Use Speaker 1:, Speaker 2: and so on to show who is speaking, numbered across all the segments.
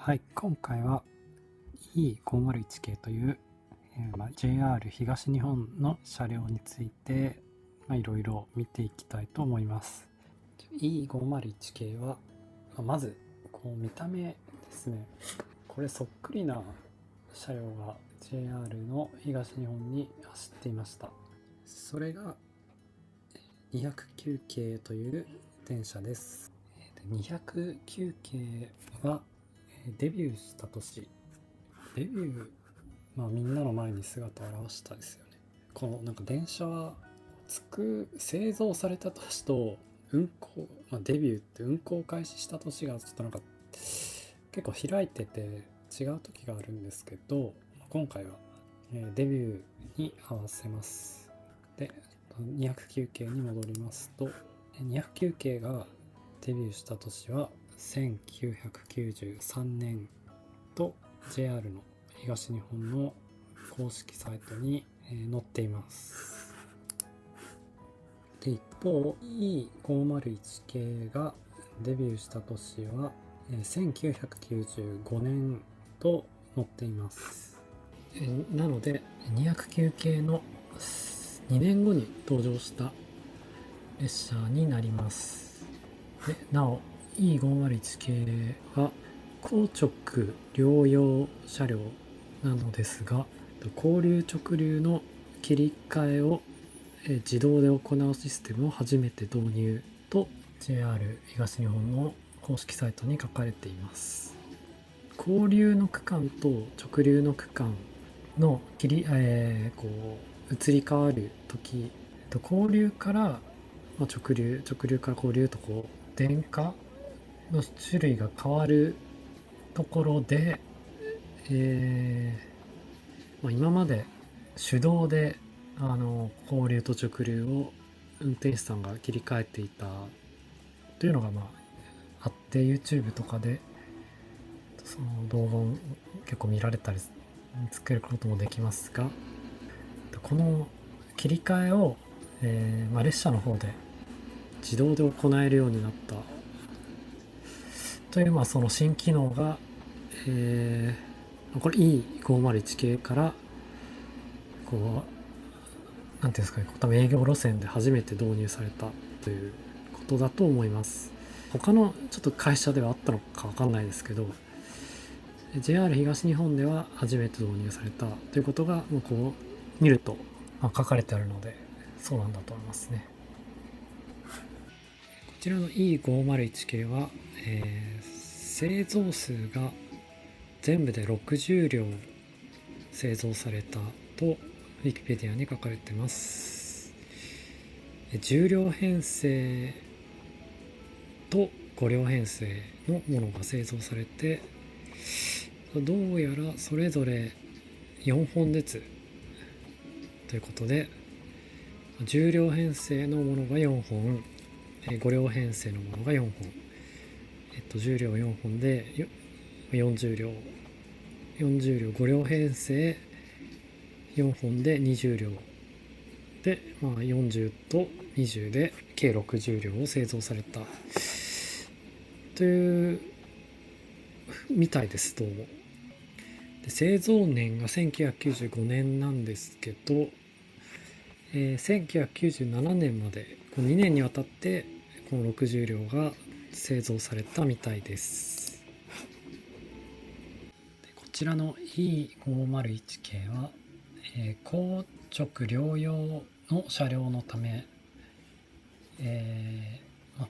Speaker 1: はい、今回は E501 系という、JR 東日本の車両についていろいろ見ていきたいと思います。E501 系は、まずこう見た目ですね。これそっくりな車両が JR の東日本に走っていました。それが209系という電車です。209系はデビューした年、デビュー、みんなの前に姿を現したですよね。このなんか電車は製造された年と運行、デビューって運行開始した年がちょっとなんか結構開いてて違う時があるんですけど、今回はデビューに合わせます。で、209系に戻りますと、209系がデビューした年は1993年と JR の東日本の公式サイトに載っています。で、一方 E501 系がデビューした年は1995年と載っています。なので209系の2年後に登場した列車になります。でなお E501 系は硬直両用車両なのですが、交流直流の切り替えを自動で行うシステムを初めて導入と JR 東日本の公式サイトに書かれています。交流の区間と直流の区間の移り変わる時、交流から直流から交流と電化の種類が変わるところで、今まで手動で交流と直流を運転手さんが切り替えていたというのがあって、 YouTube とかでその動画を結構見られたり作ることもできますが、この切り替えを、列車の方で自動で行えるようになったという、その新機能が、これ E501 系からなんていうんですかね、多分営業路線で初めて導入されたということだと思います。他のちょっと会社ではあったのか分かんないですけど、 JR 東日本では初めて導入されたということがこう見ると書かれてあるので、そうなんだと思いますね。こちらの E501 系は、製造数が全部で60両製造されたとウィキペディアに書かれています。10両編成と5両編成のものが製造されて、どうやらそれぞれ4本ずつということで、10両編成のものが4本、5両編成のものが4本、10両4本で40両、5両編成4本で20両で、40と20で計60両を製造されたというみたいです。どうもで、製造年が1995年なんですけど、1997年までこの2年にわたってこの60両が製造されたみたいです。でこちらの E501 系は、硬直両用の車両のため、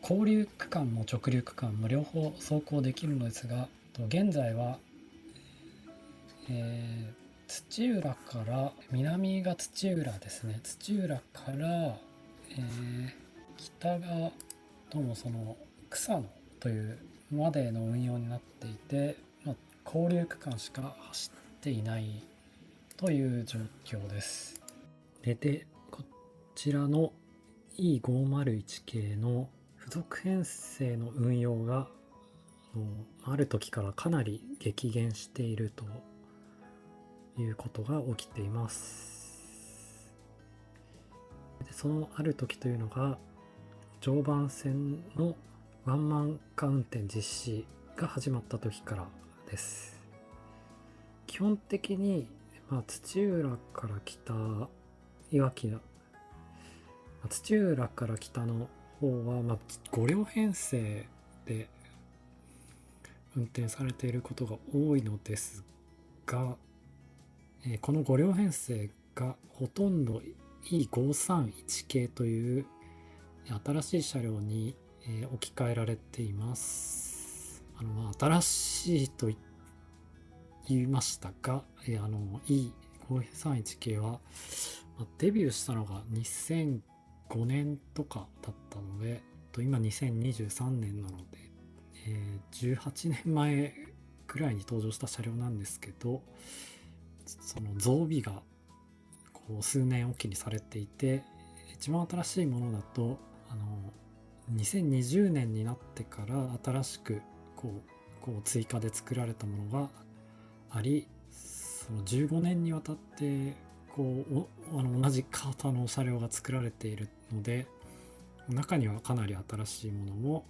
Speaker 1: 交流区間も直流区間も両方走行できるのですが、現在は、土浦から南が土浦ですね。土浦から、北がどうもその草野というまでの運用になっていて、交流区間しか走っていないという状況です。でこちらの E501 系の付属編成の運用がある時からかなり激減しているということが起きています。でそのある時というのが、常磐線のワンマン化運転実施が始まった時からです。基本的に、土浦から北、いわきの土浦から北の方は、5両編成で運転されていることが多いのですが、この5両編成がほとんど E531 系という新しい車両に置き換えられています。新しいと言いましたが、E531 系はデビューしたのが2005年とかだったので、今2023年なので、18年前くらいに登場した車両なんですけど、その増備がこう数年おきにされていて、一番新しいものだと2020年になってから新しくこう追加で作られたものがあり、その15年にわたって同じ型の車両が作られているので、中にはかなり新しいものも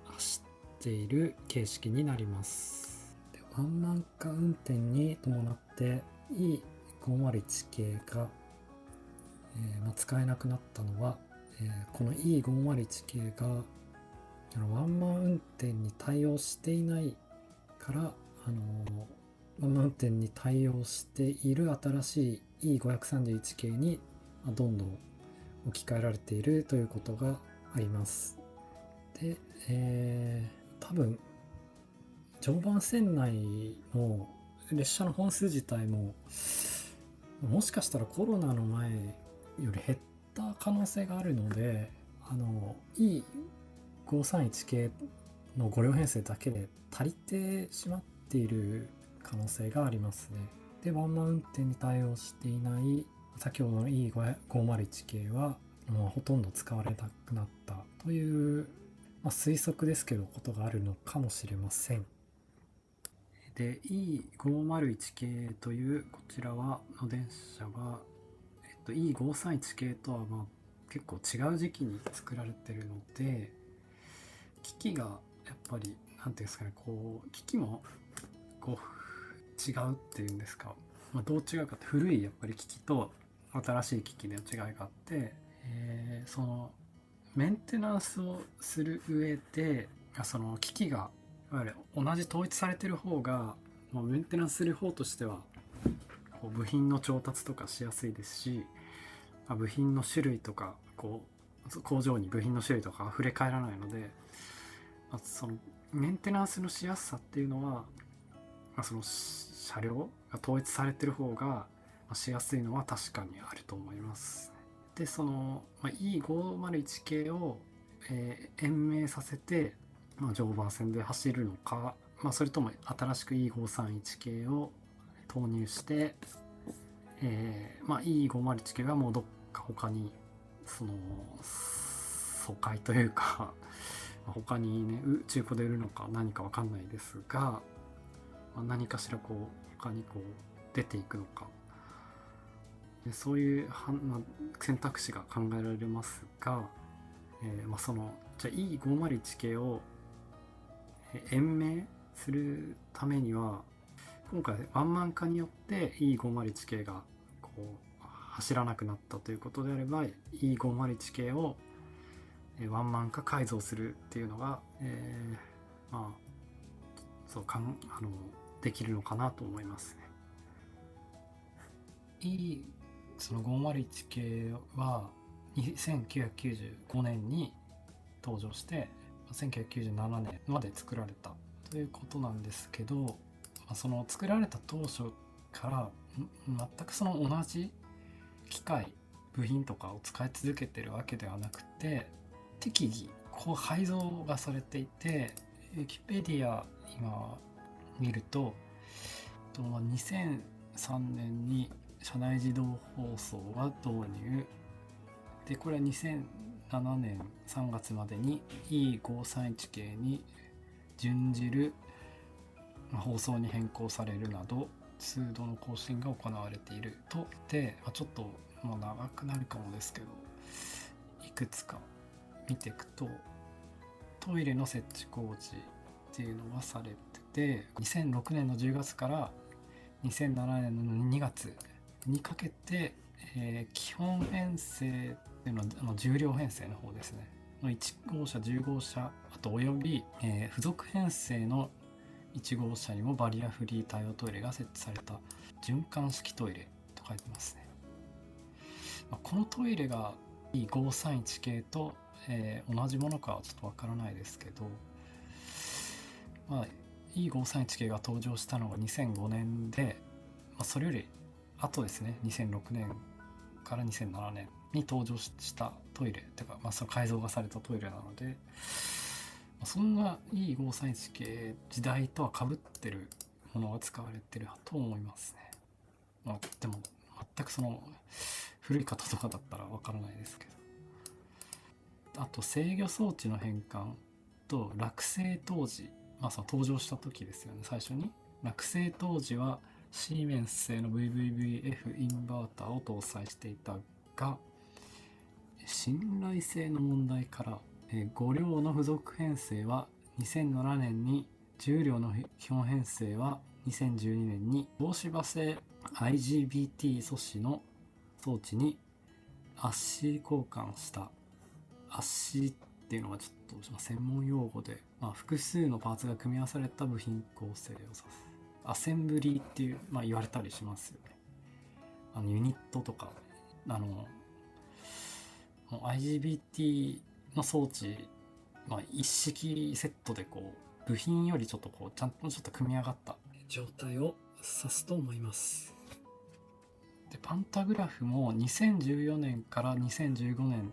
Speaker 1: 走っている形式になります。で、ワンマン化運転に伴って E501 系が、使えなくなったのは、この E501 系がワンマン運転に対応していないから、ワンマン運転に対応している新しい E531 系にどんどん置き換えられているということがあります。で、多分常磐線内の列車の本数自体ももしかしたらコロナの前より減った可能性があるので、E531 系の5両編成だけで足りてしまっている可能性がありますね。で、ワンマン運転に対応していない先ほどの E501 系はほとんど使われなくなったという、推測ですけどことがあるのかもしれません。で、E501 系というこちらの電車は、E531 系とは結構違う時期に作られているので、機器がやっぱりなんていうんですかね、機器も違うっていうんですか、どう違うかって、古いやっぱり機器と新しい機器の違いがあって、そのメンテナンスをする上で、その機器がいわゆる同じ統一されてる方が、メンテナンスする方としては部品の調達とかしやすいですし、部品の種類とか工場に部品の種類とか溢れ返らないので、そのメンテナンスのしやすさっていうのは、その車両が統一されてる方がしやすいのは確かにあると思います。で、その E501 系を、延命させて、常磐線で走るのか、それとも新しく E531 系を投入して、E501 系はもうどっか他にその疎開というか他にね、中古で売るのか何か分かんないですが、何かしら他に出ていくのか、でそういう選択肢が考えられますが、じゃあ E501 系を延命するためには、今回ワンマン化によって E501 系が走らなくなったということであれば、 E501 系をワンマン化改造するっていうのが、できるのかなと思いますね。その501系は1995年に登場して1997年まで作られたということなんですけど、その作られた当初から全くその同じ機械部品とかを使い続けてるわけではなくて、適宜改造がされていて、ウィキペディア今見ると2003年に車内自動放送が導入で、これは2007年3月までに E531 系に準じる放送に変更されるなど通度の更新が行われていると。で、ちょっと長くなるかもですけど、いくつか見ていくと、トイレの設置工事、っていうのがされてて、2006年の10月から2007年の2月にかけて、基本編成っていうのは重量編成の方ですねの1号車10号車、あとおよび、付属編成の1号車にもバリアフリー対応トイレが設置された循環式トイレと書いてますね。このトイレが E531 系と、同じものかはちょっとわからないですけど、E531 系が登場したのが2005年で、それより後ですね、2006年から2007年に登場したトイレというか、その改造がされたトイレなので、そんな E531 系時代とは被ってるものが使われてると思いますね。でも全くその古い方とかだったらわからないですけど、あと制御装置の変換と落成当時、その登場した時ですよね。最初に落成当時はシーメンス製の VVVF インバーターを搭載していたが、信頼性の問題から5両の付属編成は2007年に、10両の基本編成は2012年に東芝製 IGBT 素子の装置に圧死交換した。圧死っていうのはちょっと専門用語で、複数のパーツが組み合わされた部品構成を指すアセンブリーっていう、言われたりしますよね。ユニットとかIGBT の装置、一式セットで部品よりちょっとちゃんと組み上がった状態を指すと思います。でパンタグラフも2014年から2015年、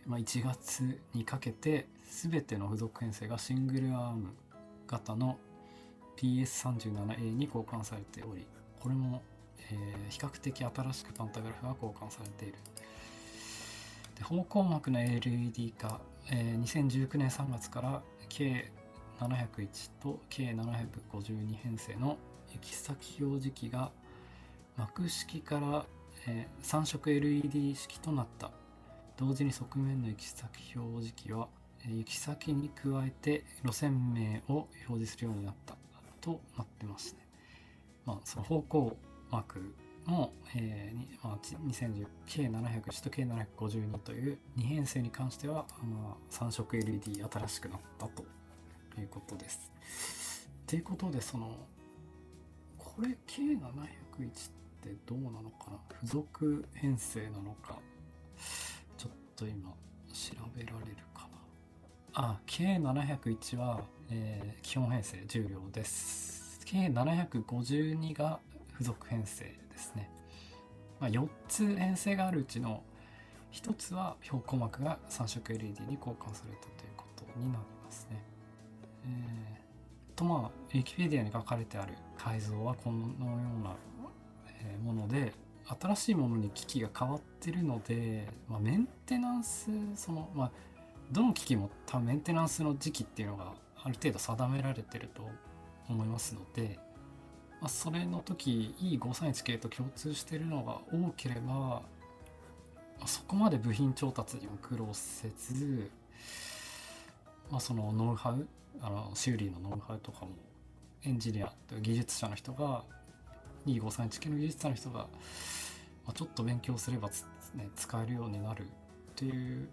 Speaker 1: 1月にかけて全ての付属編成がシングルアーム型の PS37A に交換されており、これも、比較的新しくパンタグラフが交換されている。で方向幕の LED 化、2019年3月から K701 と K752 編成の行き先表示器が幕式から、3色 LED 式となった。同時に側面の行き先表示器は行き先に加えて路線名を表示するようになったとなってますね。その方向幕も、2010 K701 と K752 という2編成に関しては、3色 LED 新しくなったということです。ということで、これ K701 ってどうなのかな、付属編成なのかちょっと今調べられるかな。K701 は、基本編成10両です。K752 が付属編成ですね。4つ編成があるうちの1つは標高膜が3色 LED に交換されたということになりますね。ウィキペディアに書かれてある改造はこのようなもので、新しいものに機器が変わってるので、メンテナンス、どの機器も多分メンテナンスの時期っていうのがある程度定められてると思いますので、それの時 E531 系と共通しているのが多ければ、そこまで部品調達にも苦労せず、そのノウハウ、修理のノウハウとかもエンジニアという技術者の人が E531 系の技術者の人が、ちょっと勉強すれば使えるようになるっていう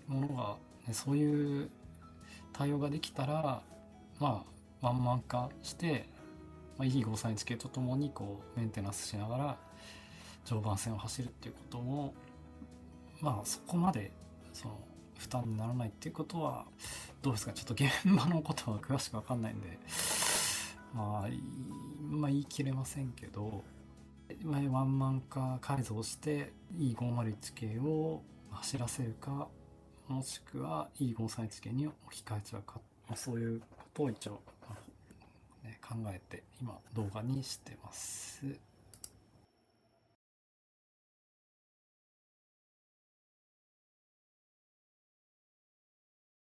Speaker 1: ものが、そういう対応ができたら、ワンマン化して、E531 系とともにメンテナンスしながら常磐線を走るっていうことも、そこまで負担にならないっていうことはどうですか。ちょっと現場のことは詳しく分かんないんで言い切れませんけど、ワンマン化改造して E501 系を走らせるか、もしくは E531 系に置き換えちゃうか、そういうことを一応考えて今動画にしてます。